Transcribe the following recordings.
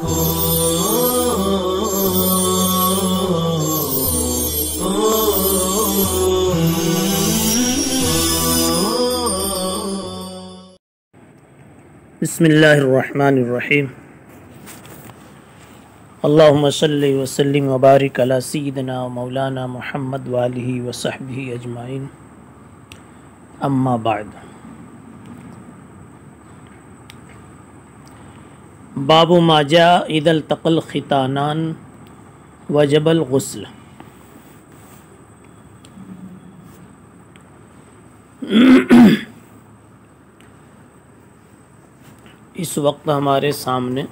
بسم اللہ الرحمن الرحیم اللہم صلی وسلم وبارک علی سیدنا و مولانا محمد وآلہ وصحبہ اجمعین، اما بعد۔ باب ما جاء اذا التقى الختانان وجب الغسل۔ اس وقت ہمارے سامنے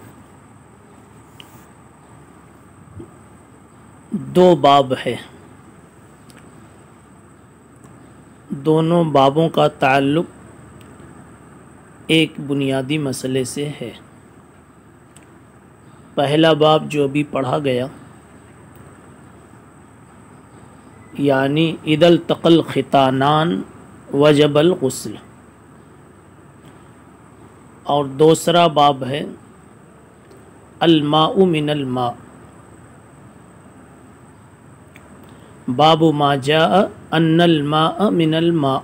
دو باب ہے، دونوں بابوں کا تعلق ایک بنیادی مسئلے سے ہے۔ پہلا باب جو ابھی پڑھا گیا، یعنی اذا التقى الختانان وجب الغسل، اور دوسرا باب ہے الماء من الماء، باب ما جاء ان الماء من الماء۔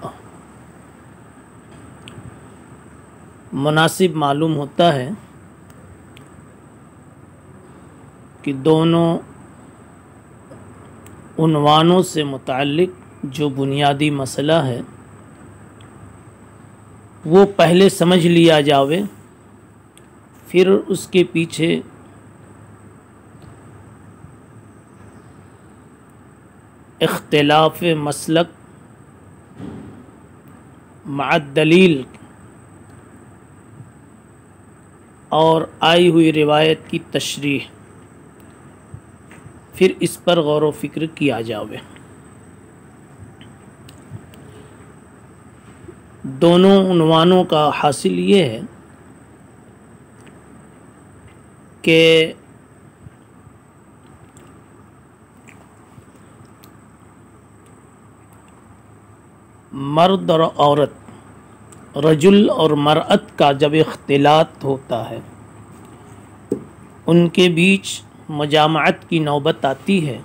مناسب معلوم ہوتا ہے کہ دونوں عنوانوں سے متعلق جو بنیادی مسئلہ ہے وہ پہلے سمجھ لیا جاوے، پھر اس کے پیچھے اختلاف مسلک مع الدلیل اور آئی ہوئی روایت کی تشریح، پھر اس پر غور و فکر کیا جاوے۔ دونوں عنوانوں کا حاصل یہ ہے کہ مرد اور عورت، رجل اور مرأت کا جب اختلاط ہوتا ہے، ان کے بیچ مجامعت کی نوبت آتی ہے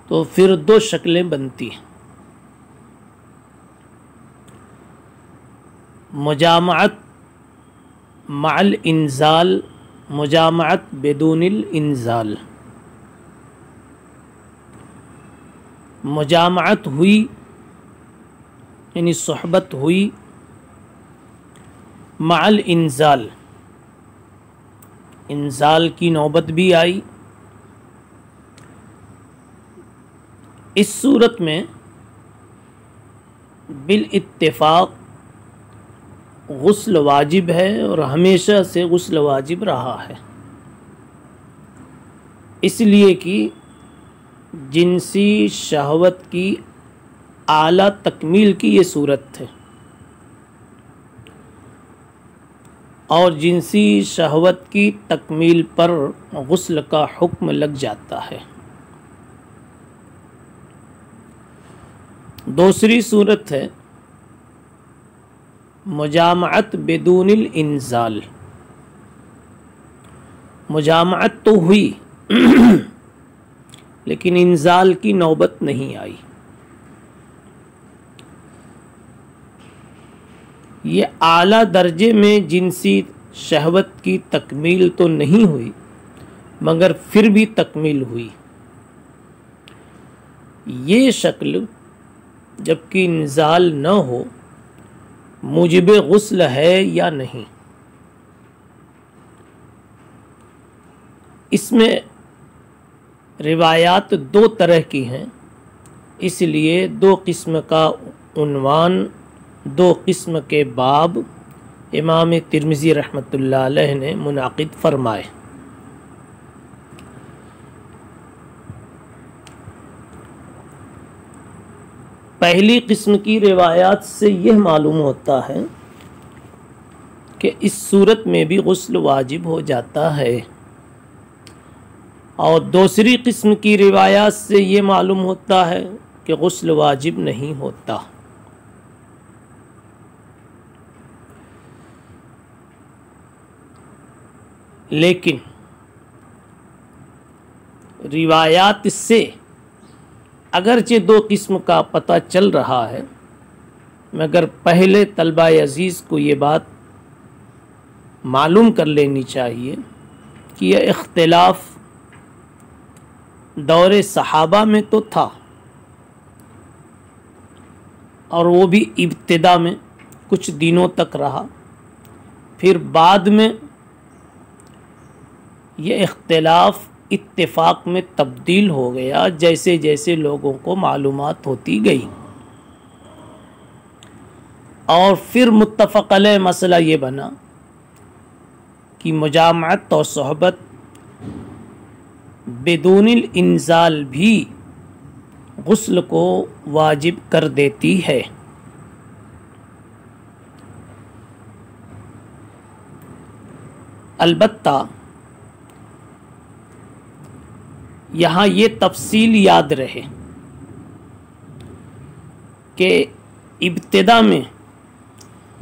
تو پھر دو شکلیں بنتی ہیں۔ مجامعت مع الانزال، مجامعت بدون الانزال۔ مجامعت ہوئی یعنی صحبت ہوئی مع الانزال، انزال کی نوبت بھی آئی، اس صورت میں بالاتفاق غسل واجب ہے اور ہمیشہ سے غسل واجب رہا ہے، اس لیے کہ جنسی شہوت کی اعلیٰ تکمیل کی یہ صورت ہے، اور جنسی شہوت کی تکمیل پر غسل کا حکم لگ جاتا ہے۔ دوسری صورت ہے مجامعت بدون الانزال، مجامعت تو ہوئی لیکن انزال کی نوبت نہیں آئی۔ یہ اعلیٰ درجے میں جنسی شہوت کی تکمیل تو نہیں ہوئی مگر پھر بھی تکمیل ہوئی۔ یہ شکل جبکہ انزال نہ ہو موجب غسل ہے یا نہیں، اس میں روایات دو طرح کی ہیں، اس لیے دو قسم کا عنوان، دو قسم کے باب امام ترمذی رحمۃ اللہ علیہ نے منعقد فرمائے۔ پہلی قسم کی روایات سے یہ معلوم ہوتا ہے کہ اس صورت میں بھی غسل واجب ہو جاتا ہے، اور دوسری قسم کی روایات سے یہ معلوم ہوتا ہے کہ غسل واجب نہیں ہوتا۔ لیکن روایات سے اگرچہ دو قسم کا پتہ چل رہا ہے، مگر پہلے طلبہ عزیز کو یہ بات معلوم کر لینی چاہیے کہ یہ اختلاف دور صحابہ میں تو تھا، اور وہ بھی ابتدا میں کچھ دنوں تک رہا، پھر بعد میں یہ اختلاف اتفاق میں تبدیل ہو گیا جیسے جیسے لوگوں کو معلومات ہوتی گئی، اور پھر متفق علیہ مسئلہ یہ بنا کہ مجامعت اور صحبت بدون الانزال بھی غسل کو واجب کر دیتی ہے۔ البتہ یہاں یہ تفصیل یاد رہے کہ ابتدا میں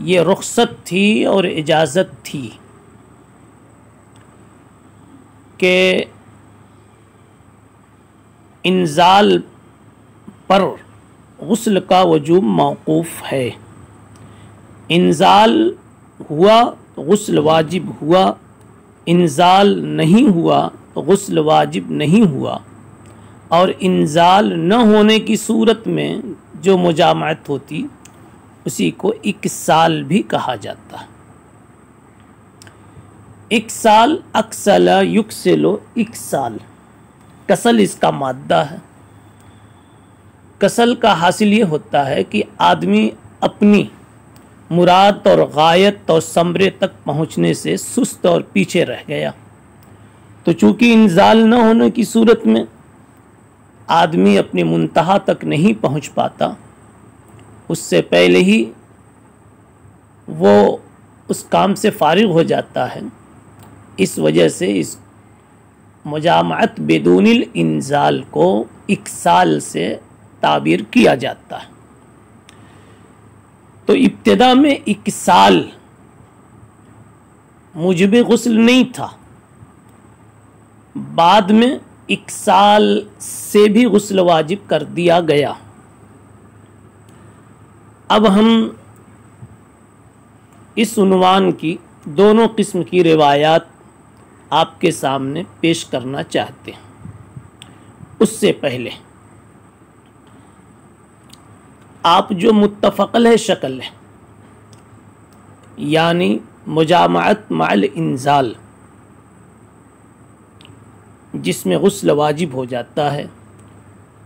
یہ رخصت تھی اور اجازت تھی کہ انزال پر غسل کا وجوب موقوف ہے، انزال ہوا تو غسل واجب ہوا، انزال نہیں ہوا تو غسل واجب نہیں ہوا، اور انزال نہ ہونے کی صورت میں جو مجامعت ہوتی اسی کو اکسال بھی کہا جاتا ہے۔ اکسال اکسل یکسل اکسال، کسل اس کا مادہ ہے۔ کسل کا حاصل یہ ہوتا ہے کہ آدمی اپنی مراد اور غایت اور ثمرے تک پہنچنے سے سست اور پیچھے رہ گیا، تو چونکہ انزال نہ ہونے کی صورت میں آدمی اپنی منتہا تک نہیں پہنچ پاتا، اس سے پہلے ہی وہ اس کام سے فارغ ہو جاتا ہے، اس وجہ سے اس مجامعت بدون الانزال کو اکسال سے تعبیر کیا جاتا ہے۔ تو ابتدا میں اکسال موجب غسل نہیں تھا، بعد میں اکسال سے بھی غسل واجب کر دیا گیا۔ اب ہم اس عنوان کی دونوں قسم کی روایات آپ کے سامنے پیش کرنا چاہتے ہیں۔ اس سے پہلے آپ جو متفق علیہ شکل ہے، یعنی مجامعت مع الانزال، جس میں غسل واجب ہو جاتا ہے،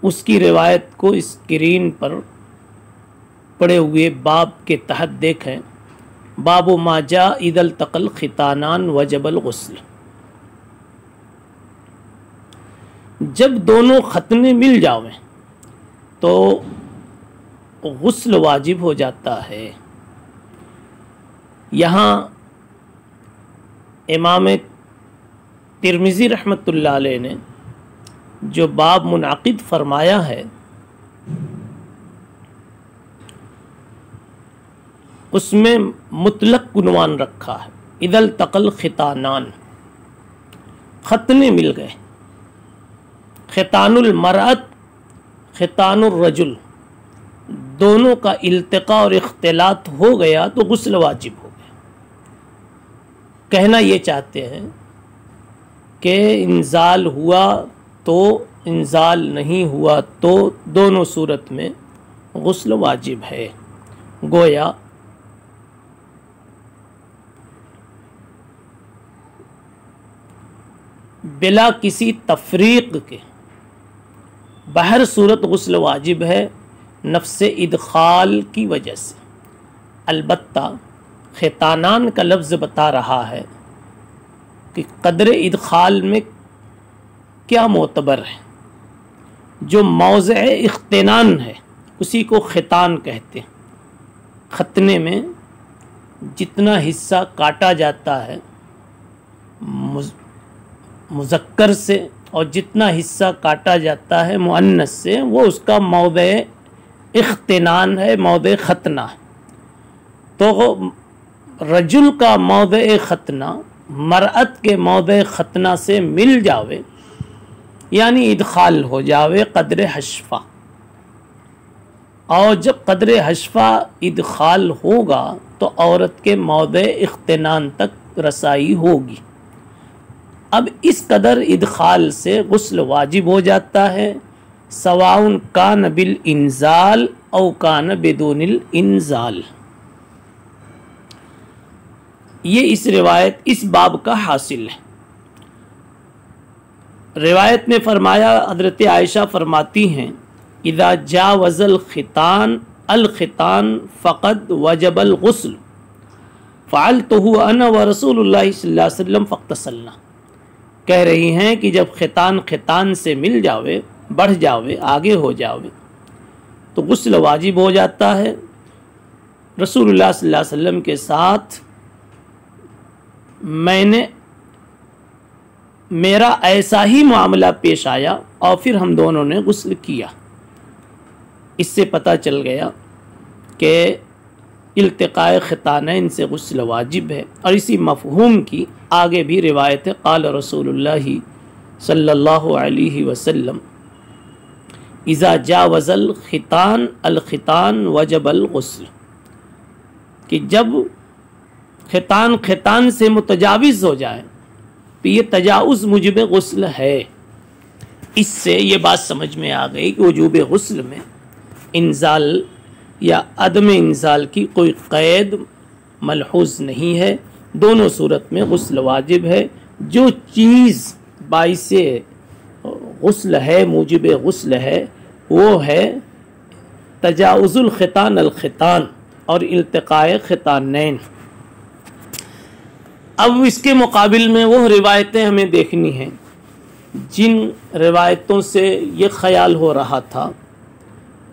اس کی روایت کو اسکرین پر پڑے ہوئے باب کے تحت دیکھیں۔ باب ما جاء اذا التقى الختانان وجب الغسل۔ جب دونوں ختنے مل جاویں تو غسل واجب ہو جاتا ہے۔ یہاں امام ترمذی رحمۃ اللہ علیہ نے جو باب منعقد فرمایا ہے، اس میں مطلق عنوان رکھا ہے، اذا التقى الختانان، ختنے مل گئے، ختان المرأت ختان الرجل، دونوں کا التقاء اور اختلاط ہو گیا تو غسل واجب ہو گیا۔ کہنا یہ چاہتے ہیں کہ انزال ہوا تو انزال نہیں ہوا تو دونوں صورت میں غسل واجب ہے۔ گویا بلا کسی تفریق کے بہر صورت غسل واجب ہے، نفس ادخال کی وجہ سے۔ البتہ ختانان کا لفظ بتا رہا ہے کہ قدر ادخال میں کیا معتبر ہے۔ جو موضع اختنان ہے اسی کو ختان کہتے ہیں۔ ختنے میں جتنا حصہ کاٹا جاتا ہے مذکر سے اور جتنا حصہ کاٹا جاتا ہے مؤنث سے، وہ اس کا موضع اختنان ہے، موضع ختنہ ہے۔ تو رجل کا موضع ختنہ مرأت کے موضع ختنہ سے مل جاوے یعنی ادخال ہو جاوے قدر حشفہ، اور جب قدر حشفہ ادخال ہوگا تو عورت کے موضع اختنان تک رسائی ہوگی۔ اب اس قدر ادخال سے غسل واجب ہو جاتا ہے، سواء کان بالانزال او کان بدون الانزال۔ یہ اس روایت اس باب کا حاصل ہے۔ روایت میں فرمایا، حضرت عائشہ فرماتی ہیں اذا جاوز الختان فقد وجب الغسل فعلته انا ورسول اللہ صلی اللہ علیہ وسلم فاغتسلنا۔ کہہ رہی ہیں کہ جب ختان سے مل جاوے، بڑھ جاوے، آگے ہو جاوے تو غسل واجب ہو جاتا ہے۔ رسول اللہ صلی اللہ علیہ وسلم کے ساتھ میرا ایسا ہی معاملہ پیش آیا اور پھر ہم دونوں نے غسل کیا۔ اس سے پتہ چل گیا کہ التقاء ختانین سے غسل واجب ہے، اور اسی مفہوم کی آگے بھی روایت ہے، قال رسول اللہ صلی اللہ علیہ وسلم اذا جاوز الختان وجب الغسل، کہ جب ختان سے متجاوز ہو جائے تو یہ تجاوز موجب غسل ہے۔ اس سے یہ بات سمجھ میں آ گئی کہ وجوب غسل میں انزال یا عدم انزال کی کوئی قید ملحوظ نہیں ہے، دونوں صورت میں غسل واجب ہے۔ جو چیز باعث غسل ہے، موجب غسل ہے، وہ ہے تجاوز الختان اور التقاء ختانین۔ اب اس کے مقابل میں وہ روایتیں ہمیں دیکھنی ہیں جن روایتوں سے یہ خیال ہو رہا تھا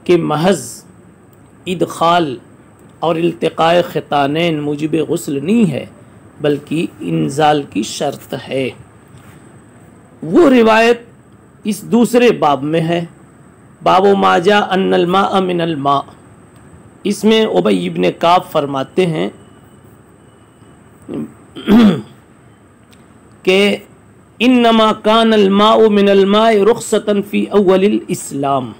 کہ محض ادخال اور التقاء ختانین موجب غسل نہیں ہے بلکہ انزال کی شرط ہے۔ وہ روایت اس دوسرے باب میں ہے، باب ما جاء ان الماء من الماء۔ اس میں ابی بن کعب فرماتے ہیں کہ انما کان الماء من الماء رخصۃ فی اول الاسلام۔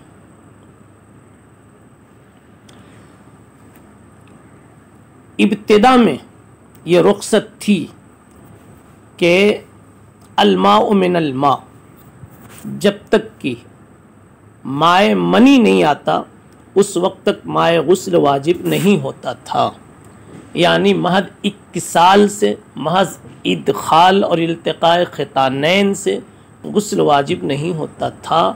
ابتدا میں یہ رخصت تھی کہ الماء من الماء، جب تک کہ مائع منی نہیں آتا اس وقت تک مائع غسل واجب نہیں ہوتا تھا، یعنی محض اتصال سے، محض ادخال اور التقاء ختانین سے غسل واجب نہیں ہوتا تھا،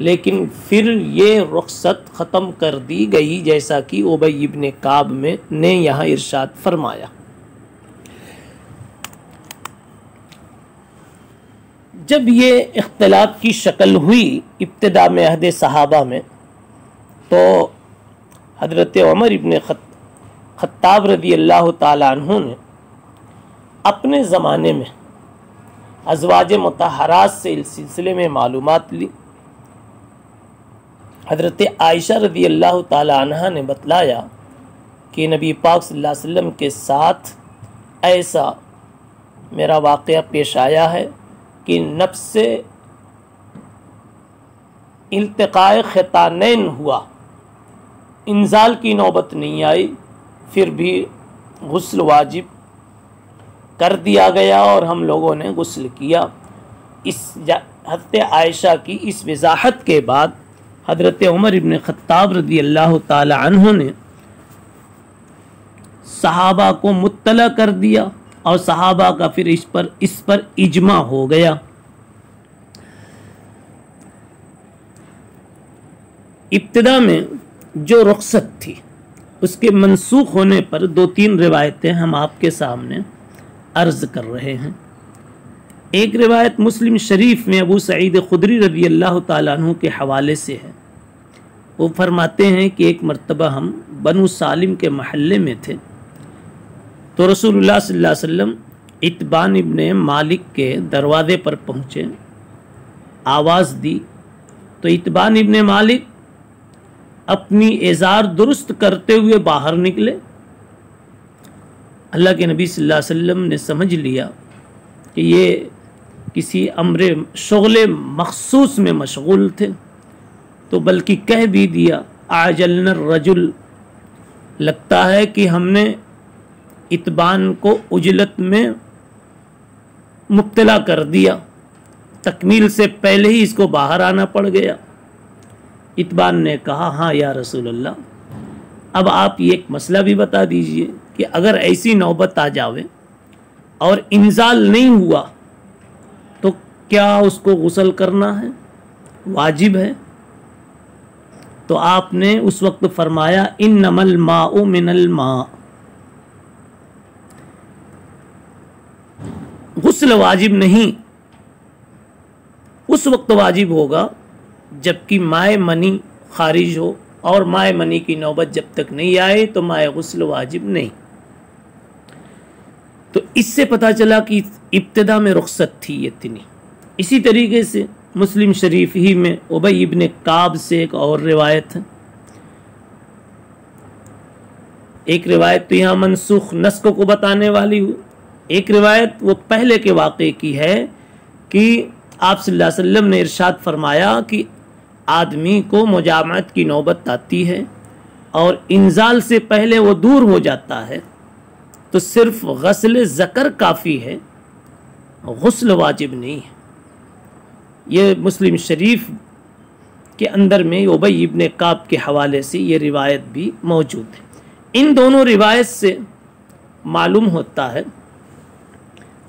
لیکن پھر یہ رخصت ختم کر دی گئی جیسا کہ ابی بن کعب نے یہاں ارشاد فرمایا۔ جب یہ اختلاف کی شکل ہوئی ابتدا میں عہد صحابہ میں، تو حضرت عمر ابن خطاب رضی اللہ تعالی عنہ نے اپنے زمانے میں ازواج مطہرات سے اس سلسلے میں معلومات لی۔ حضرت عائشہ رضی اللہ تعالی عنہ نے بتلایا کہ نبی پاک صلی اللہ علیہ وسلم کے ساتھ ایسا میرا واقعہ پیش آیا ہے کہ نفس سے التقاء ختانین ہوا، انزال کی نوبت نہیں آئی، پھر بھی غسل واجب کر دیا گیا اور ہم لوگوں نے غسل کیا۔ اس حضرت عائشہ کی اس وضاحت کے بعد حضرت عمر ابن خطاب رضی اللہ تعالی عنہ نے صحابہ کو مطلع کر دیا اور صحابہ کا پھر اس پر اجماع ہو گیا۔ ابتدا میں جو رخصت تھی اس کے منسوخ ہونے پر 2-3 روایتیں ہم آپ کے سامنے عرض کر رہے ہیں۔ ایک روایت مسلم شریف میں ابو سعید خدری رضی اللہ تعالیٰ عنہ کے حوالے سے ہے۔ وہ فرماتے ہیں کہ ایک مرتبہ ہم بنو سالم کے محلے میں تھے، تو رسول اللہ صلی اللہ علیہ وسلم اتبان ابن مالک کے دروازے پر پہنچے، آواز دی تو اتبان ابن مالک اپنی ازار درست کرتے ہوئے باہر نکلے۔ اللہ کے نبی صلی اللہ علیہ وسلم نے سمجھ لیا کہ یہ کسی امر شغل مخصوص میں مشغول تھے، تو بلکہ کہہ بھی دیا عجلنا الرجل، لگتا ہے کہ ہم نے اتبان کو عجلت میں مبتلا کر دیا، تکمیل سے پہلے ہی اس کو باہر آنا پڑ گیا۔ اتبان نے کہا ہاں یا رسول اللہ، اب آپ یہ ایک مسئلہ بھی بتا دیجئے کہ اگر ایسی نوبت آ جاوے اور انزال نہیں ہوا تو کیا اس کو غسل کرنا ہے، واجب ہے؟ تو آپ نے اس وقت فرمایا انما الماء من الماء، غسل واجب نہیں، اس وقت واجب ہوگا جبکہ مائع منی خارج ہو، اور مائع منی کی نوبت جب تک نہیں آئے تو مائع غسل واجب نہیں۔ تو اس سے پتہ چلا کہ ابتدا میں رخصت تھی یہ اتنی۔ اسی طریقے سے مسلم شریف ہی میں ابی ابن کعب سے ایک اور روایت ہے، ایک روایت تو یہاں منسوخ نسخ کو بتانے والی ہو، ایک روایت وہ پہلے کے واقعے کی ہے کہ آپ صلی اللہ علیہ وسلم نے ارشاد فرمایا کہ آدمی کو مجامعت کی نوبت آتی ہے اور انزال سے پہلے وہ دور ہو جاتا ہے تو صرف غسل ذکر کافی ہے، غسل واجب نہیں ہے۔ یہ مسلم شریف کے اندر میں ابی ابن کعب کے حوالے سے یہ روایت بھی موجود ہے۔ ان دونوں روایت سے معلوم ہوتا ہے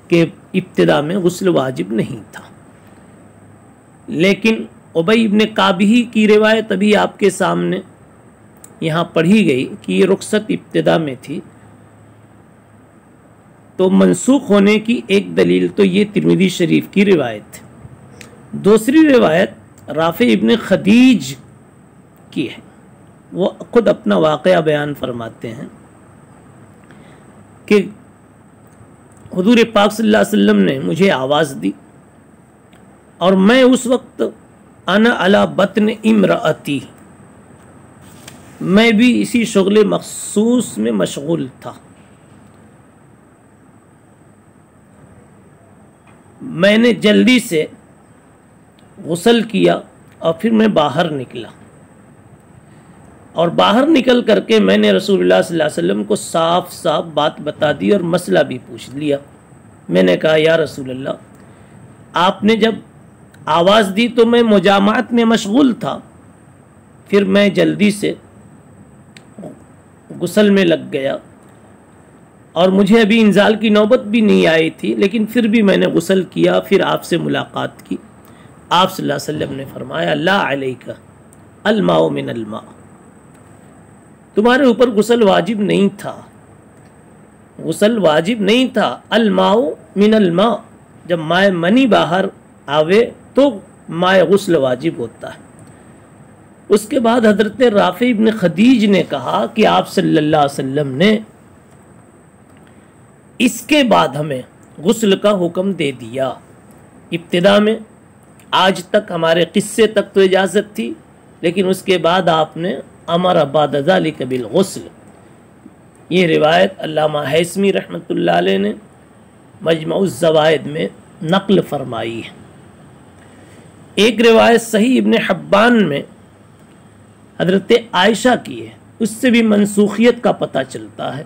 کہ ابتدا میں غسل واجب نہیں تھا، لیکن ابی ابن کعب ہی کی روایت ابھی آپ کے سامنے یہاں پڑھی گئی کہ یہ رخصت ابتدا میں تھی، تو منسوخ ہونے کی ایک دلیل تو یہ ترمذی شریف کی روایت ہے۔ دوسری روایت رافع ابن خدیج کی ہے، وہ خود اپنا واقعہ بیان فرماتے ہیں کہ حضور پاک صلی اللہ علیہ وسلم نے مجھے آواز دی اور میں اس وقت انا علی بطن امرأتی، میں بھی اسی شغل مخصوص میں مشغول تھا، میں نے جلدی سے غسل کیا اور پھر میں باہر نکلا، اور باہر نکل کر کے میں نے رسول اللہ صلی اللہ علیہ وسلم کو صاف صاف بات بتا دی اور مسئلہ بھی پوچھ لیا۔ میں نے کہا یا رسول اللہ، آپ نے جب آواز دی تو میں مجامعت میں مشغول تھا، پھر میں جلدی سے غسل میں لگ گیا اور مجھے ابھی انزال کی نوبت بھی نہیں آئی تھی، لیکن پھر بھی میں نے غسل کیا، پھر آپ سے ملاقات کی۔ آپ صلی اللہ علیہ وسلم نے فرمایا لا علیک الماء من الماء، تمہارے اوپر غسل واجب نہیں تھا، غسل واجب نہیں تھا، الماء من الماء، جب مائع منی باہر آوے تو مائع غسل واجب ہوتا ہے۔ اس کے بعد حضرت رافع ابن خدیج نے کہا کہ آپ صلی اللہ علیہ وسلم نے اس کے بعد ہمیں غسل کا حکم دے دیا، ابتدا میں آج تک ہمارے قصے تک تو اجازت تھی، لیکن اس کے بعد آپ نے امر بعد ذلک بالغسل۔ یہ روایت علامہ حیثمی رحمۃ اللہ علیہ نے مجمع الزوائد میں نقل فرمائی ہے۔ ایک روایت صحیح ابن حبان میں حضرت عائشہ کی ہے، اس سے بھی منسوخیت کا پتہ چلتا ہے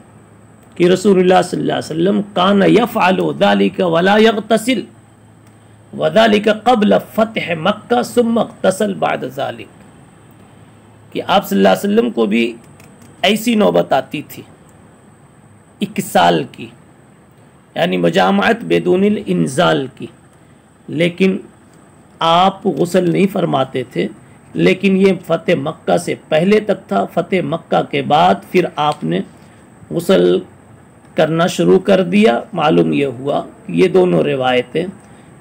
کہ رسول اللہ صلی اللہ علیہ وسلم کان یفعل ذلک ولا یغتسل وذلک قبل فتح مکہ ثم اغتسل بعد ذلک، کہ آپ صلی اللہ علیہ وسلم کو بھی ایسی نوبت آتی تھی اکسال کی، یعنی مجامعت بدون الانزال کی، لیکن آپ غسل نہیں فرماتے تھے، لیکن یہ فتح مکہ سے پہلے تک تھا۔ فتح مکہ کے بعد پھر آپ نے غسل کرنا شروع کر دیا۔ معلوم یہ ہوا کہ یہ دونوں روایتیں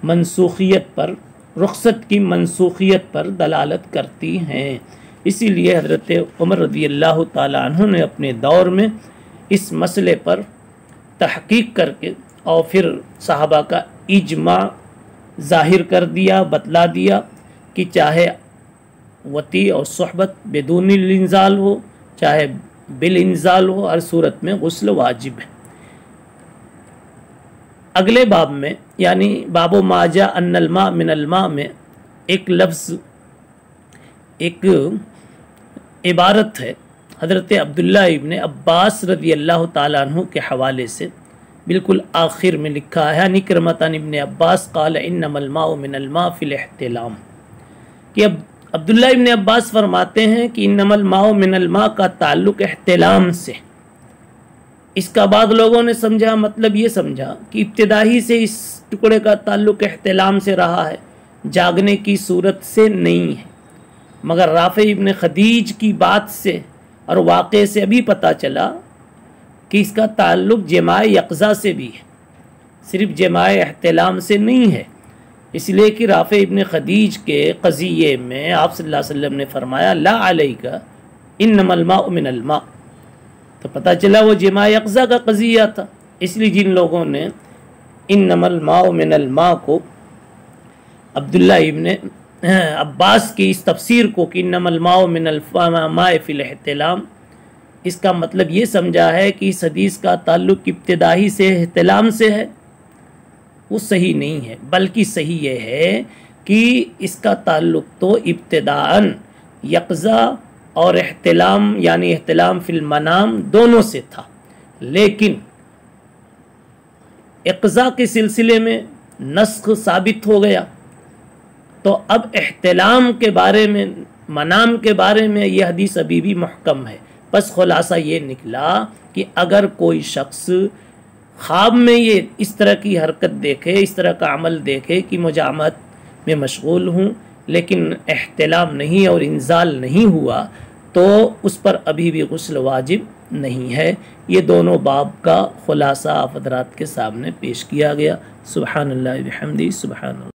منسوخیت پر، رخصت کی منسوخیت پر دلالت کرتی ہیں۔ اسی لیے حضرت عمر رضی اللہ تعالی عنہ نے اپنے دور میں اس مسئلے پر تحقیق کر کے اور پھر صحابہ کا اجماع ظاہر کر دیا، بتلا دیا کہ چاہے وطی اور صحبت بدون الانزال ہو چاہے بالانزال ہو، ہر صورت میں غسل واجب ہے۔ اگلے باب میں یعنی باب ما جاء ان الماء من الماء میں ایک لفظ، ایک عبارت ہے حضرت عبداللہ ابن عباس رضی اللہ تعالیٰ عنہ کے حوالے سے، بالکل آخر میں لکھا ہے اکرمۃ عن ابن عباس قال انما الماء من الماء فی الاحتلام، کہ اب عبداللہ ابن عباس فرماتے ہیں کہ انما الماء من الماء کا تعلق احتلام سے۔ اس کا بعض لوگوں نے سمجھا، مطلب یہ سمجھا کہ ابتدائی سے اس ٹکڑے کا تعلق احتلام سے رہا ہے، جاگنے کی صورت سے نہیں ہے، مگر رافع ابن خدیج کی بات سے اور واقعے سے ابھی پتہ چلا کہ اس کا تعلق جماع یقظہ سے بھی ہے، صرف جماع احتلام سے نہیں ہے، اس لیے کہ رافع ابن خدیج کے قضیے میں آپ صلی اللہ علیہ وسلم نے فرمایا لا علیک انما الماء من الماء، تو پتہ چلا وہ جماع یقظہ کا قضیہ تھا۔ اس لیے جن لوگوں نے انما الماء من الماء کو عبداللہ ابن عباس کی اس تفسیر کو کہ انما الماء من الماء فی الاحتلام، اس کا مطلب یہ سمجھا ہے کہ اس حدیث کا تعلق ابتدائی سے احتلام سے ہے، وہ صحیح نہیں ہے، بلکہ صحیح یہ ہے کہ اس کا تعلق تو ابتداءً یقظہ اور احتلام یعنی احتلام فی المنام دونوں سے تھا، لیکن یقظہ کے سلسلے میں نسخ ثابت ہو گیا، تو اب احتلام کے بارے میں، منام کے بارے میں یہ حدیث ابھی بھی محکم ہے۔ بس خلاصہ یہ نکلا کہ اگر کوئی شخص خواب میں یہ اس طرح کی حرکت دیکھے، اس طرح کا عمل دیکھے کہ مجامعت میں مشغول ہوں لیکن احتلام نہیں اور انزال نہیں ہوا، تو اس پر ابھی بھی غسل واجب نہیں ہے۔ یہ دونوں باب کا خلاصہ آپ حضرات کے سامنے پیش کیا گیا۔ سبحان اللہ بحمدہ، سبحان اللہ۔